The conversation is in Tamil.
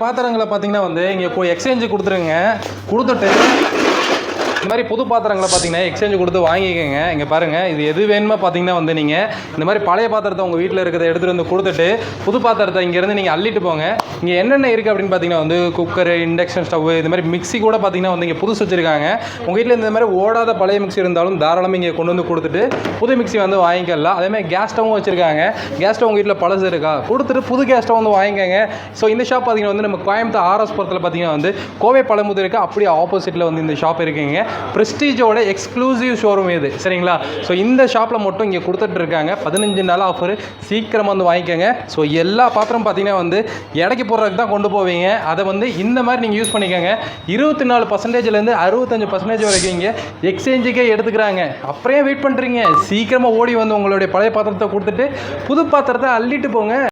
பாத்திரங்களை பார்த்தீங்கன்னா வந்து இங்கே எக்ஸ்சேஞ்சு கொடுத்துருங்க. கொடுத்துட்டு இந்த மாதிரி புது பாத்திரங்களை பார்த்தீங்கன்னா எக்ஸ்சேஞ்ச் கொடுத்து வாங்கிக்கோங்க. இங்கே பாருங்கள், இது எது வேணுமோ பார்த்தீங்கன்னா வந்து நீங்கள் இந்த மாதிரி பழைய பாத்திரத்தை உங்கள் வீட்டில் இருக்கிறத எடுத்துகிட்டு வந்து கொடுத்துட்டு புது பாத்திரத்தை இங்கேருந்து நீங்கள் அள்ளிட்டு போங்க. இங்கே என்னென்ன இருக்குது அப்படின்னு பார்த்தீங்கன்னா வந்து குக்கரு, இண்டக்ஷன் ஸ்டவ், இது மாதிரி மிக்ஸி கூட பார்த்தீங்கன்னா வந்து இங்கே புதுசு வச்சுருக்காங்க. உங்கள் வீட்டில் இந்த மாதிரி ஓடாத பழைய மிக்ஸி இருந்தாலும் தாராளமாக இங்கே கொண்டு வந்து கொடுத்துட்டு புது மிக்ஸி வந்து வாங்கிக்கலாம். அதேமாதிரி கேஸ் ஸ்டவும் வச்சுருக்காங்க. கேஸ் ஸ்டவ் உங்கள் வீட்டில் பழசு இருக்கா, கொடுத்துட்டு புது கேஸ் ஸ்டவ் வந்து வாங்கிக்கோங்க. ஸோ இந்த ஷாப் பார்த்தீங்கன்னா வந்து நம்ம கோயம்புத்தூர் ஆர்எஸ் புரத்தில் பார்த்தீங்கன்னா வந்து கோவை பழமுதிர் இருக்குது. அப்படியே ஆப்போசிட்டில் வந்து இந்த ஷாப் இருக்குங்க. ப்ரெஸ்டீஜோட எக்ஸ்க்ளூசிவ் ஷோரூம் இது, சரிங்களா? ஸோ இந்த ஷாப்பில் மட்டும் இங்கே கொடுத்துட்டு இருக்காங்க. 15 நாள் ஆஃபர், சீக்கிரமாக வந்து வாங்கிக்கோங்க. ஸோ எல்லா பாத்திரம் பார்த்தீங்கன்னா வந்து எடைக்கு போடுறதுக்கு தான் கொண்டு போவீங்க. அதை வந்து இந்த மாதிரி நீங்கள் யூஸ் பண்ணிக்கோங்க. 24%லேருந்து 65% வரைக்கும் இங்கே எக்ஸ்சேஞ்சுக்கே எடுத்துக்கிறாங்க. அப்புறம் வெயிட் பண்ணுறீங்க, சீக்கிரமாக ஓடி வந்து உங்களுடைய பழைய பாத்திரத்தை கொடுத்துட்டு புது பாத்திரத்தை அள்ளிட்டு போங்க.